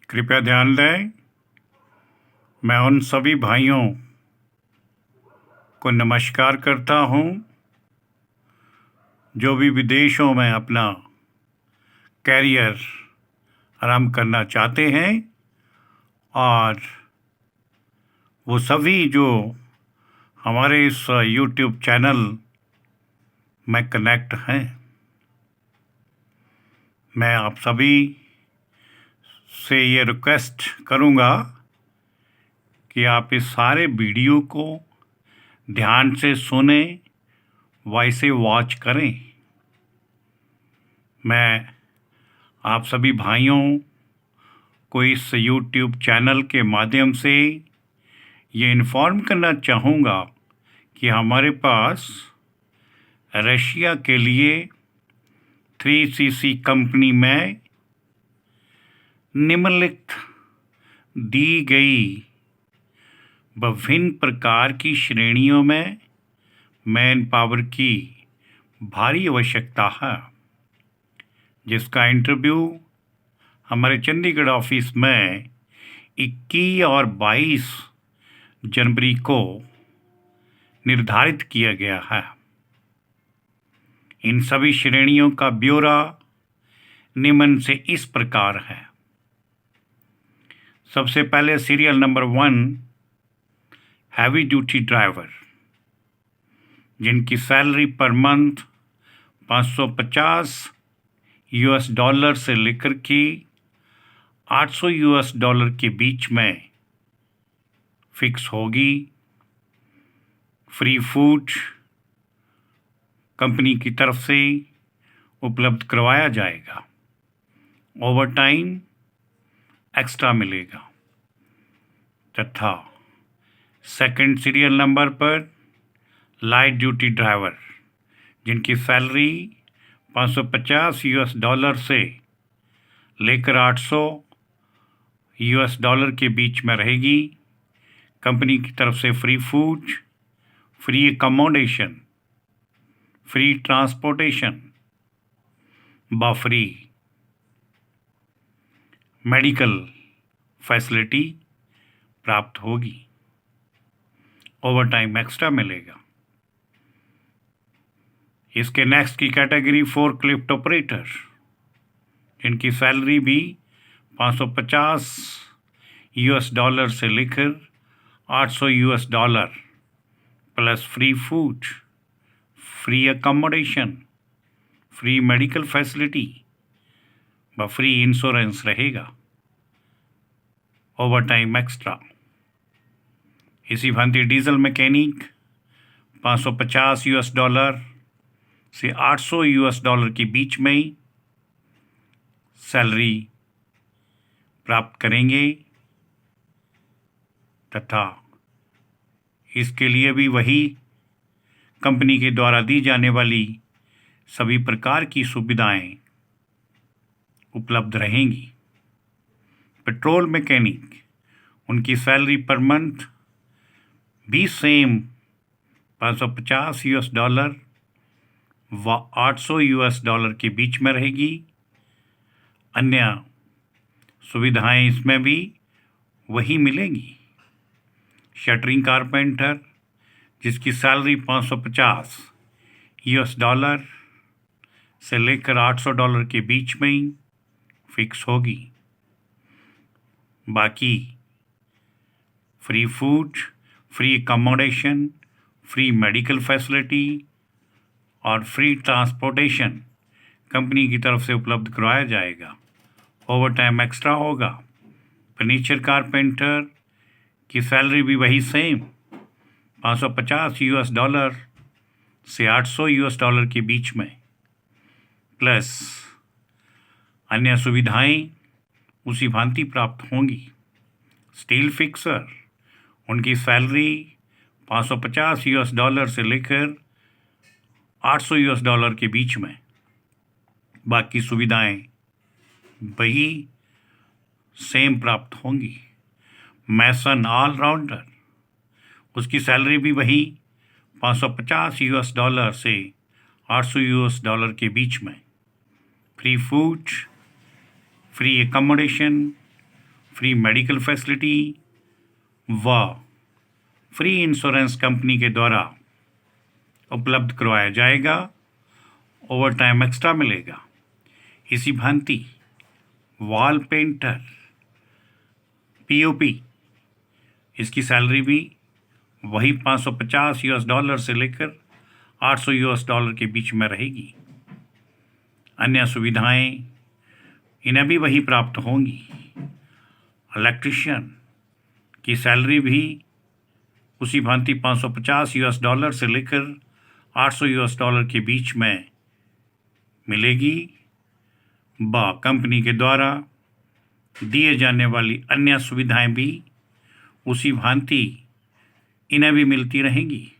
कृपया ध्यान दें, मैं उन सभी भाइयों को नमस्कार करता हूं जो भी विदेशों में अपना कैरियर आरंभ करना चाहते हैं और वो सभी जो हमारे इस YouTube चैनल में कनेक्ट हैं। मैं आप सभी से ये रिक्वेस्ट करूंगा कि आप इस सारे वीडियो को ध्यान से सुने, वैसे वॉच करें। मैं आप सभी भाइयों को इस YouTube चैनल के माध्यम से ये इन्फॉर्म करना चाहूँगा कि हमारे पास रशिया के लिए 3CC कंपनी में निम्नलिखित दी गई विभिन्न प्रकार की श्रेणियों में मैन पावर की भारी आवश्यकता है, जिसका इंटरव्यू हमारे चंडीगढ़ ऑफिस में 21 और 22 जनवरी को निर्धारित किया गया है। इन सभी श्रेणियों का ब्यौरा निम्न से इस प्रकार है। सबसे पहले serial number 1 heavy duty driver, जिनकी सैलरी पर मंथ $550 से लेकर के $800 के बीच में फिक्स होगी। फ्री फूड कंपनी की तरफ से उपलब्ध करवाया जाएगा। ओवर टाइम एक्स्ट्रा मिलेगा। तथा सेकंड सीरियल नंबर पर लाइट ड्यूटी ड्राइवर, जिनकी सैलरी $550 से लेकर $800 के बीच में रहेगी। कंपनी की तरफ से free food, free accommodation, free transportation व फ्री मेडिकल फैसिलिटी प्राप्त होगी। ओवर टाइम एक्स्ट्रा मिलेगा। इसके नेक्स्ट की कैटेगरी फोर्कलिफ्ट ऑपरेटर, जिनकी सैलरी भी $550 से लेकर $800 plus free food, free accommodation, free medical facility व फ्री इंश्योरेंस रहेगा। Over time extra. इसी भांति डीजल मैकेनिक $550 से $800 के बीच में ही सैलरी प्राप्त करेंगे। तथा इसके लिए भी वही कंपनी के द्वारा दी जाने वाली सभी प्रकार की सुविधाएं उपलब्ध रहेंगी। पेट्रोल मैकेनिक, उनकी सैलरी पर मंथ भी सेम $550 व $800 के बीच में रहेगी। अन्य सुविधाएं इसमें भी वही मिलेंगी। शटरिंग कारपेंटर, जिसकी सैलरी $550 से लेकर $800 के बीच में ही फिक्स होगी। बाकी free food, free accommodation, free medical facility और फ्री ट्रांसपोर्टेशन कंपनी की तरफ से उपलब्ध करवाया जाएगा। ओवर टाइम एक्स्ट्रा होगा। फर्नीचर कारपेंटर की सैलरी भी वही सेम $550 से $800 के बीच में, प्लस अन्य सुविधाएं उसी भांति प्राप्त होंगी। स्टील फिक्सर, उनकी सैलरी $550 से लेकर $800 के बीच में। बाकी सुविधाएं वही सेम प्राप्त होंगी। मैसन ऑलराउंडर, उसकी सैलरी भी वही $550 से $800 के बीच में। Free food, free accommodation, free medical facility व फ्री इंश्योरेंस कंपनी के द्वारा उपलब्ध करवाया जाएगा। ओवर टाइम एक्स्ट्रा मिलेगा। इसी भांति वॉल पेंटर पीओपी, इसकी सैलरी भी वही $550 से लेकर $800 के बीच में रहेगी। अन्य सुविधाएं इन्हें भी वही प्राप्त होंगी। इलेक्ट्रिशियन की सैलरी भी उसी भांति $550 से लेकर $800 के बीच में मिलेगी। कंपनी के द्वारा दिए जाने वाली अन्य सुविधाएं भी उसी भांति इन्हें भी मिलती रहेंगी।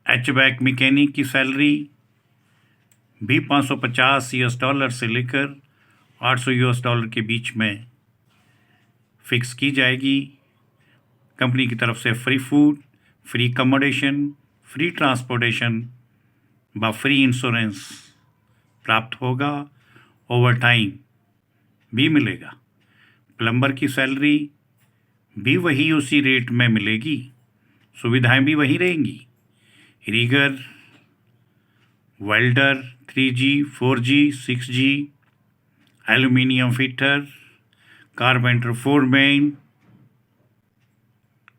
HVAC मैकेनिक की सैलरी भी $550 से लेकर $800 के बीच में फिक्स की जाएगी। कंपनी की तरफ से free food, free accommodation, free transportation व फ्री इंश्योरेंस प्राप्त होगा। ओवर टाइम भी मिलेगा। प्लम्बर की सैलरी भी वही उसी रेट में मिलेगी। सुविधाएं भी वही रहेंगी। Rigger, welder, 3G, 4G, 6G, aluminium fitter, carpenter, foreman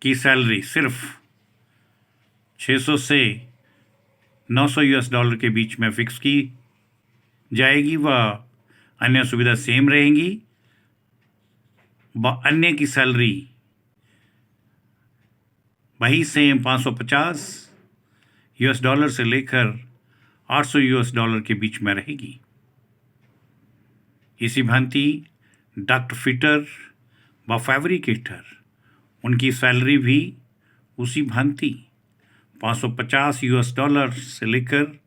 की सैलरी सिर्फ $600 से $900 के बीच में फिक्स की जाएगी व अन्य सुविधा सेम रहेंगी। व अन्य की सैलरी वही सेम $550 से लेकर $800 के बीच में रहेगी। इसी भांति डक्ट फिटर व फैब्रिकेटर, उनकी सैलरी भी उसी भांति $550 से लेकर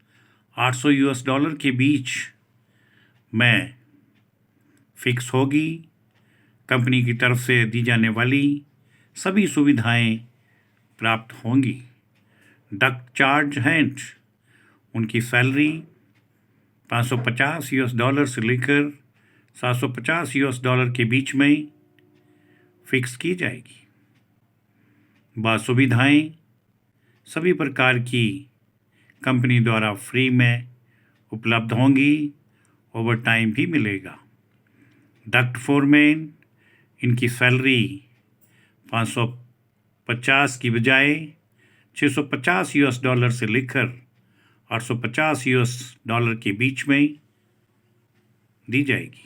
$800 के बीच में फिक्स होगी। कंपनी की तरफ से दी जाने वाली सभी सुविधाएं प्राप्त होंगी। डक्ट चार्ज हैंड, उनकी सैलरी $550 से लेकर $750 के बीच में फिक्स की जाएगी। सुविधाएं सभी प्रकार की कंपनी द्वारा फ्री में उपलब्ध होंगी। ओवर टाइम भी मिलेगा। डक्ट फोरमैन, इनकी सैलरी $550 की बजाय $650 से लेकर $850 के बीच में दी जाएगी।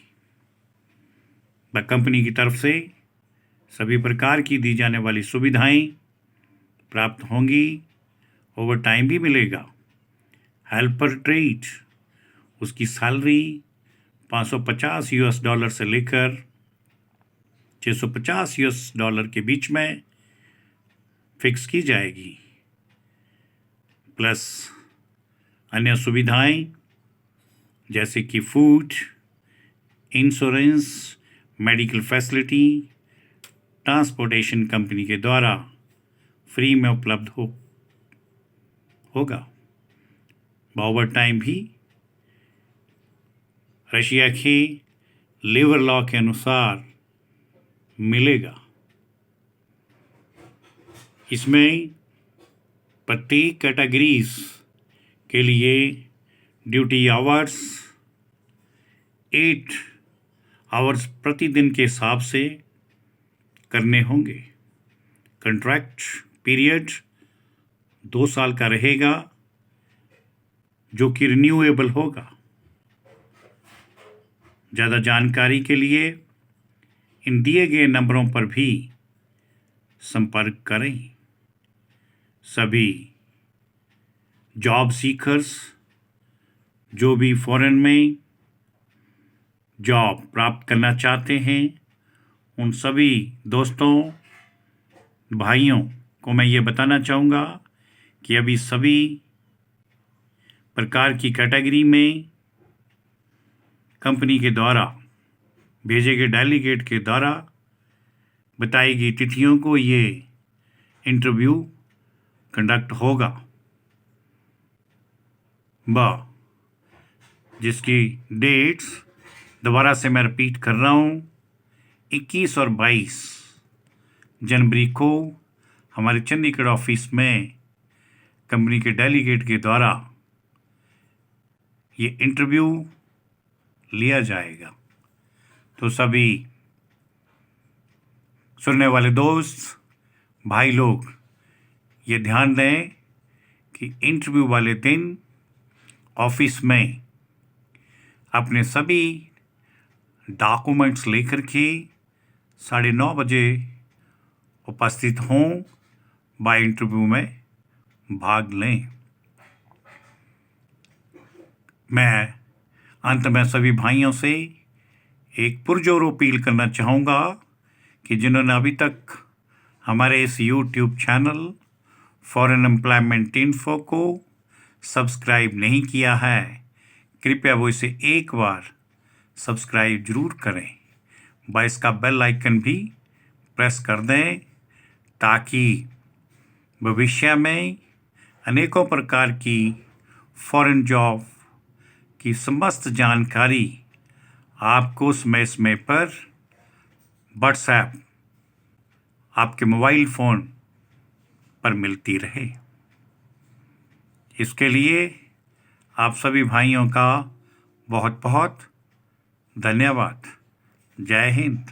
कंपनी की तरफ से सभी प्रकार की दी जाने वाली सुविधाएं प्राप्त होंगी। ओवर टाइम भी मिलेगा। हेल्पर ट्रेड, उसकी सैलरी $550 से लेकर $650 के बीच में फिक्स की जाएगी। प्लस अन्य सुविधाएं जैसे कि food, insurance, medical facility, transportation company के द्वारा फ्री में उपलब्ध होगा। ओवर टाइम भी रशिया के लेबर लॉ के अनुसार मिलेगा। इसमें प्रत्येक कैटेगरीज के लिए ड्यूटी आवर्स 8 आवर्स प्रतिदिन के हिसाब से करने होंगे। कॉन्ट्रैक्ट पीरियड 2 साल का रहेगा, जो कि रिन्यूएबल होगा। ज़्यादा जानकारी के लिए इन दिए गए नंबरों पर भी संपर्क करें। सभी जॉब सीकर्स जो भी फॉरेन में जॉब प्राप्त करना चाहते हैं, उन सभी दोस्तों भाइयों को मैं ये बताना चाहूँगा कि अभी सभी प्रकार की कैटेगरी में कंपनी के द्वारा भेजे गए डेलीगेट के द्वारा बताई गई तिथियों को ये इंटरव्यू कंडक्ट होगा। जिसकी डेट्स दोबारा से मैं रिपीट कर रहा हूँ। 21 और 22 जनवरी को हमारे चंडीगढ़ ऑफिस में कंपनी के डेलीगेट के द्वारा ये इंटरव्यू लिया जाएगा। तो सभी सुनने वाले दोस्त भाई लोग ये ध्यान दें कि इंटरव्यू वाले दिन ऑफिस में अपने सभी डॉक्यूमेंट्स लेकर के 9:30 बजे उपस्थित हों, बाय इंटरव्यू में भाग लें। मैं अंत में सभी भाइयों से एक पुरजोर अपील करना चाहूँगा कि जिन्होंने अभी तक हमारे इस YouTube channel foreign employment info को सब्सक्राइब नहीं किया है, कृपया वो इसे एक बार सब्सक्राइब जरूर करें। बाइस का बेल आइकन भी प्रेस कर दें ताकि भविष्य में अनेकों प्रकार की फॉरेन जॉब की समस्त जानकारी आपको समय पर व्हाट्सएप आपके मोबाइल फ़ोन पर मिलती रहे। इसके लिए आप सभी भाइयों का बहुत बहुत धन्यवाद। जय हिंद।